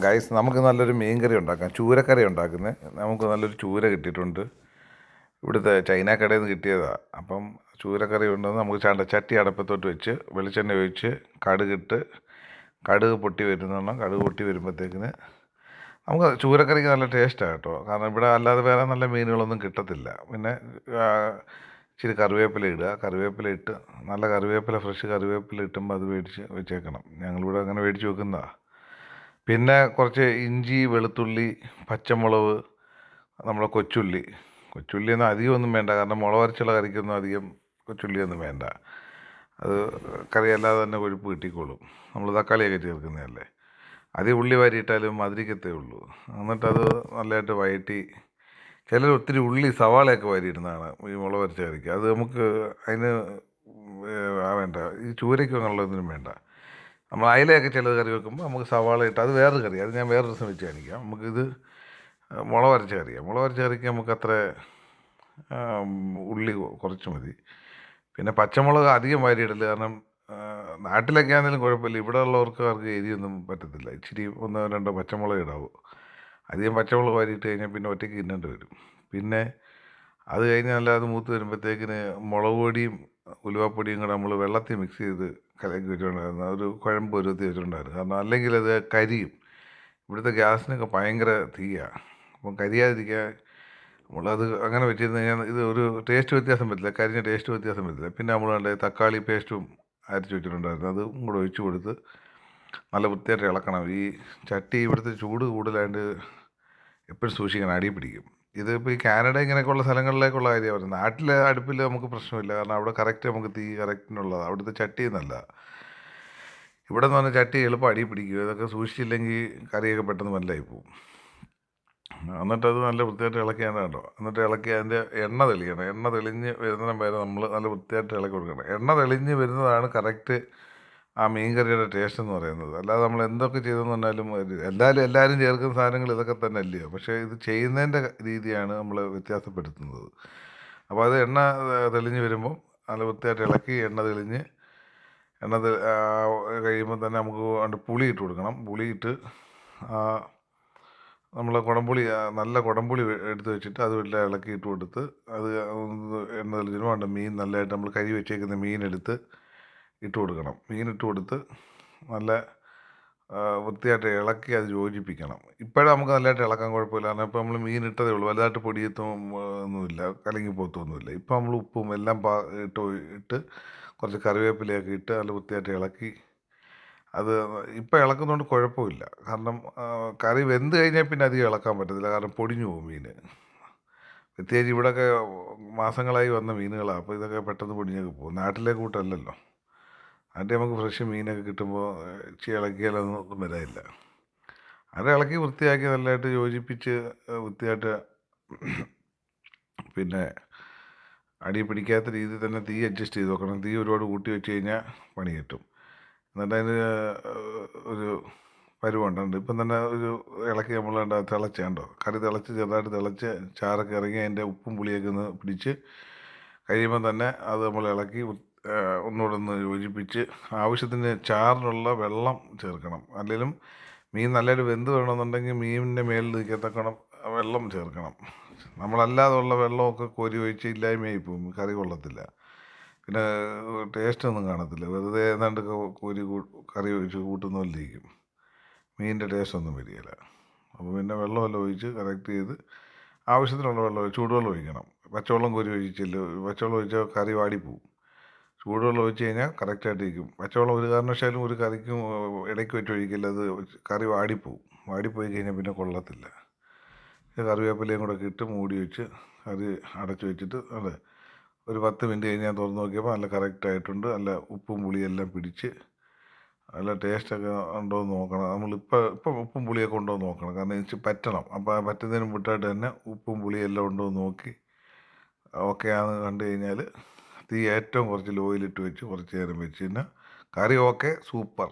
Guys, നമുക്ക് നല്ലൊരു മീൻ കറി ഉണ്ടാക്കാം. ചൂരക്കറി ഉണ്ടാക്കുന്നത്. നമുക്ക് നല്ലൊരു ചൂര കിട്ടിയിട്ടുണ്ട്. ഇവിടുത്തെ ചൈന കടയിൽ നിന്ന് കിട്ടിയതാണ്. അപ്പം ചൂരക്കറി ഉണ്ടെന്ന് നമുക്ക് ചട്ടി അടപ്പത്തോട്ട് വെച്ച് വെളിച്ചെണ്ണ ഒഴിച്ച് കടുക് പൊട്ടി വരുന്നതാണ്. കടുക് പൊട്ടി വരുമ്പോഴത്തേക്കിന് നമുക്ക് ചൂരക്കറിക്ക് നല്ല ടേസ്റ്റാണ് കേട്ടോ. കാരണം ഇവിടെ അല്ലാതെ വേറെ നല്ല മീനുകളൊന്നും കിട്ടത്തില്ല. പിന്നെ ഇച്ചിരി കറിവേപ്പില ഇടുക. കറിവേപ്പില ഇട്ട് നല്ല കറിവേപ്പില, ഫ്രഷ് കറിവേപ്പില ഇട്ടുമ്പോൾ അത് മേടിച്ച് വെച്ചേക്കണം. ഞങ്ങളിവിടെ അങ്ങനെ മേടിച്ച് വെക്കുന്നതാണ്. പിന്നെ കുറച്ച് ഇഞ്ചി, വെളുത്തുള്ളി, പച്ചമുളക്, നമ്മുടെ കൊച്ചുള്ളിയൊന്നും അധികമൊന്നും വേണ്ട. കാരണം മുളക് അരച്ചുള്ള കറിക്കൊന്നും അധികം കൊച്ചുള്ളിയൊന്നും വേണ്ട. അത് കറി അല്ലാതെ തന്നെ കൊഴുപ്പ് കിട്ടിക്കോളും. നമ്മൾ തക്കാളിയൊക്കെ ചേർക്കുന്നതല്ലേ. അധികം ഉള്ളി വാരിയിട്ടാലും മധുരിക്കത്തേ ഉള്ളൂ. എന്നിട്ടത് നല്ലതായിട്ട് വഴറ്റി, ചിലർ ഒത്തിരി സവാളയൊക്കെ വാരിയിടുന്നതാണ് ഈ മുളക് അരച്ച കറിക്ക്. അത് നമുക്ക് അതിന് വേണ്ട. ഈ ചൂരയ്ക്കും അങ്ങനെയുള്ളതൊന്നും വേണ്ട. നമ്മൾ അയിലയൊക്കെ ചിലത് കറി വെക്കുമ്പോൾ നമുക്ക് സവാള ഇട്ട്, അത് വേറൊരു കറി, അത് ഞാൻ വേറൊരു ദിവസം വെച്ച് കാണിക്കാം. നമുക്കിത് മുളക് അരച്ച കറിയാണ്. മുളക് അരച്ച കറിക്ക് നമുക്ക് അത്ര ഉള്ളി കുറച്ച് മതി. പിന്നെ പച്ചമുളക് അധികം വാരിയിടല്. കാരണം നാട്ടിലൊക്കെ ആണെങ്കിലും കുഴപ്പമില്ല, ഇവിടെ ഉള്ളവർക്ക് എരിയൊന്നും പറ്റത്തില്ല. ഇച്ചിരി 1-2 പച്ചമുളക് ഇടാവൂ. അധികം പച്ചമുളക് വാരിയിട്ട് കഴിഞ്ഞാൽ പിന്നെ ഒറ്റയ്ക്ക് തിന്നേണ്ടി വരും. പിന്നെ അത് കഴിഞ്ഞ് അത് മൂത്ത് വരുമ്പോഴത്തേക്കിന് മുളക് പൊടിയും ഉലുവാപ്പൊടിയും കൂടെ നമ്മൾ വെള്ളത്തിൽ മിക്സ് ചെയ്ത് കലക്കി വെച്ചുകൊണ്ടായിരുന്നു. ഒരു കുഴമ്പ് പരുവത്തി വെച്ചിട്ടുണ്ടായിരുന്നു. കാരണം അല്ലെങ്കിൽ അത് കരിയും. ഇവിടുത്തെ ഗ്യാസിനൊക്കെ ഭയങ്കര തീയാണ്. അപ്പം കരിയാതിരിക്കാൻ നമ്മളത് അങ്ങനെ വെച്ചിരുന്ന് കഴിഞ്ഞാൽ ഇത് ഒരു ടേസ്റ്റ് വ്യത്യാസം പറ്റില്ല, കരിഞ്ഞ ടേസ്റ്റ് വ്യത്യാസം പറ്റില്ല. പിന്നെ നമ്മൾ വേണ്ട തക്കാളി പേസ്റ്റും അരച്ച് വെച്ചിട്ടുണ്ടായിരുന്നു. അതും കൂടെ ഒഴിച്ച് കൊടുത്ത് നല്ല വൃത്തിയായിട്ട് ഇളക്കണം. ഈ ചട്ടി ഇവിടുത്തെ ചൂട് കൂടുതലായിട്ട് എപ്പോഴും സൂക്ഷിക്കണം, അടി പിടിക്കും. ഇതിപ്പോൾ ഈ കാനഡ ഇങ്ങനെയൊക്കെയുള്ള സ്ഥലങ്ങളിലേക്കുള്ള കാര്യമാണ് പറയുന്നത്. നാട്ടിലെ അടുപ്പിൽ നമുക്ക് പ്രശ്നമില്ല. കാരണം അവിടെ കറക്റ്റ് നമുക്ക് തീ കറക്റ്റിനുള്ളത്, അവിടുത്തെ ചട്ടി എന്നല്ല. ഇവിടെ എന്ന് പറഞ്ഞാൽ ചട്ടി എളുപ്പം അടി പിടിക്കും. ഇതൊക്കെ സൂക്ഷിച്ചില്ലെങ്കിൽ കറിയൊക്കെ പെട്ടെന്ന് മല്ലായി പോകും. എന്നിട്ടത് നല്ല വൃത്തിയായിട്ട് ഇളക്കിയാണ് കേട്ടോ. എന്നിട്ട് ഇളക്കി അതിൻ്റെ എണ്ണ തെളിയണം. എണ്ണ തെളിഞ്ഞ് വരുന്നിടം വരെ നമ്മൾ നല്ല വൃത്തിയായിട്ട് ഇളക്കി കൊടുക്കണം. എണ്ണ തെളിഞ്ഞ് വരുന്നതാണ് കറക്റ്റ് ആ മീൻ കറിയുടെ ടേസ്റ്റ് എന്ന് പറയുന്നത്. അല്ലാതെ നമ്മൾ എന്തൊക്കെ ചെയ്തെന്ന് പറഞ്ഞാലും എല്ലാവരും ചേർക്കുന്ന സാധനങ്ങൾ ഇതൊക്കെ തന്നെ അല്ലയോ. പക്ഷേ ഇത് ചെയ്യുന്നതിൻ്റെ രീതിയാണ് നമ്മൾ വ്യത്യാസപ്പെടുത്തുന്നത്. അപ്പോൾ അത് എണ്ണ തെളിഞ്ഞ് വരുമ്പോൾ നല്ല വൃത്തിയായിട്ട് ഇളക്കി എണ്ണ കഴിയുമ്പോൾ തന്നെ നമുക്ക് പുളി ഇട്ട് കൊടുക്കണം. പുളി ഇട്ട് നമ്മൾ നല്ല കുടംപുളി എടുത്ത് വെച്ചിട്ട് അത് എല്ലാം ഇളക്കി ഇട്ട് കൊടുത്ത് അത് എണ്ണ തെളിഞ്ഞിട്ട് വേണ്ട മീൻ നല്ലതായിട്ട് നമ്മൾ കഴുകി വെച്ചേക്കുന്ന മീനെടുത്ത് ഇട്ട് കൊടുക്കണം. മീനിട്ട് കൊടുത്ത് നല്ല വൃത്തിയായിട്ട് ഇളക്കി അത് യോജിപ്പിക്കണം. ഇപ്പോഴും നമുക്ക് നല്ലതായിട്ട് ഇളക്കാൻ കുഴപ്പമില്ല. കാരണം ഇപ്പോൾ നമ്മൾ മീൻ ഇട്ടതേ ഉള്ളൂ, വലുതായിട്ട് പൊടിയത്തും ഒന്നുമില്ല, കലങ്ങി പോത്തൊന്നുമില്ല. ഇപ്പോൾ നമ്മൾ ഉപ്പും എല്ലാം ഇട്ട് കുറച്ച് കറിവേപ്പിലയൊക്കെ ഇട്ട് നല്ല വൃത്തിയായിട്ട് ഇളക്കി അത് ഇപ്പം ഇളക്കുന്നതുകൊണ്ട് കുഴപ്പമില്ല. കാരണം കറി വെന്ത് കഴിഞ്ഞാൽ പിന്നെ അധികം ഇളക്കാൻ പറ്റത്തില്ല. കാരണം പൊടിഞ്ഞു പോകും മീൻ. പ്രത്യേകിച്ച് ഇവിടെയൊക്കെ മാസങ്ങളായി വന്ന മീനുകളാണ്. അപ്പോൾ ഇതൊക്കെ പെട്ടെന്ന് പൊടിഞ്ഞൊക്കെ പോകും. നാട്ടിലെ കൂട്ടല്ലല്ലോ. നാട്ടിൽ നമുക്ക് ഫ്രഷ് മീനൊക്കെ കിട്ടുമ്പോൾ ഇച്ചിരി ഇളക്കിയാലൊന്നും വരാനില്ല. അത് ഇളക്കി വൃത്തിയാക്കി നല്ലതായിട്ട് യോജിപ്പിച്ച് വൃത്തിയായിട്ട് പിന്നെ അടി പിടിക്കാത്ത രീതിയിൽ തന്നെ തീ അഡ്ജസ്റ്റ് ചെയ്ത് നോക്കണം. തീ ഒരുപാട് കൂട്ടി വെച്ച് കഴിഞ്ഞാൽ പണി കിട്ടും. എന്നിട്ട് അതിന് ഒരു പരുവുണ്ട്. ഇപ്പം തന്നെ ഒരു ഇളക്കി നമ്മൾ തിളച്ചേണ്ടോ കറി തിളച്ച് ചെറുതായിട്ട് തിളച്ച് ചാറൊക്കെ ഇറങ്ങി അതിൻ്റെ ഉപ്പും പുളിയൊക്കെ ഒന്ന് പിടിച്ച് കഴിയുമ്പം തന്നെ അത് നമ്മൾ ഇളക്കി ഒന്നുകൂടെ ഒന്ന് യോജിപ്പിച്ച് ആവശ്യത്തിന് ചാറിനുള്ള വെള്ളം ചേർക്കണം. അല്ലെങ്കിലും മീൻ നല്ലൊരു വെന്ത് വേണമെന്നുണ്ടെങ്കിൽ മീനിൻ്റെ മേലിൽ നിൽക്കത്തക്കണം വെള്ളം ചേർക്കണം. നമ്മളല്ലാതുള്ള വെള്ളമൊക്കെ കോരി ഒഴിച്ച് ഇല്ലായ്മയായി പോകും, കറി കൊള്ളത്തില്ല. പിന്നെ ടേസ്റ്റൊന്നും കാണത്തില്ല. വെറുതെ ഏതാണ്ട് കോരി കറി ഒഴിച്ച് കൂട്ടുന്ന പോലെ ഇരിക്കും. മീനിൻ്റെ ടേസ്റ്റൊന്നും വരികയില്ല. അപ്പോൾ പിന്നെ വെള്ളമെല്ലാം ഒഴിച്ച് കറക്റ്റ് ചെയ്ത് ആവശ്യത്തിനുള്ള വെള്ളം, ചൂടുവെള്ളം ഒഴിക്കണം. പച്ചവെള്ളം കോരി ഒഴിച്ചില്ല. പച്ചവെള്ളം ഒഴിച്ചാൽ കറി വാടിപ്പോവും. ചൂടുവെള്ളം ഒഴിച്ച് കഴിഞ്ഞാൽ കറക്റ്റായിട്ട് ഇരിക്കും. പച്ചവെള്ളം ഒരു കാരണവശാലും ഒരു കറിക്കും ഇടയ്ക്ക് വെച്ച് ഒഴിക്കില്ല. അത് കറി വാടിപ്പോവും. വാടിപ്പോയി കഴിഞ്ഞാൽ പിന്നെ കൊള്ളത്തില്ല. കറിവേപ്പിലയും കൂടെ ഇട്ട് മൂടി വെച്ച് കറി അടച്ച് വെച്ചിട്ട് ഒരു 10 മിനിറ്റ് കഴിഞ്ഞ് ഞാൻ തുറന്ന് നോക്കിയപ്പോൾ നല്ല കറക്റ്റായിട്ടുണ്ട്. നല്ല ഉപ്പും പുളിയെല്ലാം പിടിച്ച് നല്ല ടേസ്റ്റൊക്കെ ഉണ്ടോ എന്ന് നോക്കണം. ഇപ്പം ഉപ്പും പുളിയൊക്കെ ഉണ്ടോ എന്ന് നോക്കണം. കാരണം എനിക്ക് പറ്റണം. അപ്പോൾ ആ പറ്റുന്നതിന് മുട്ടായിട്ട് തന്നെ ഉപ്പും പുളിയെല്ലാം ഉണ്ടോ എന്ന് നോക്കി ഓക്കെ ആണെന്ന് കണ്ടു കഴിഞ്ഞാൽ തീ ഏറ്റവും കുറച്ച് ലോയിലിട്ട് വെച്ച് കുറച്ച് നേരം വെച്ച് കഴിഞ്ഞാൽ കറി ഓക്കെ, സൂപ്പർ.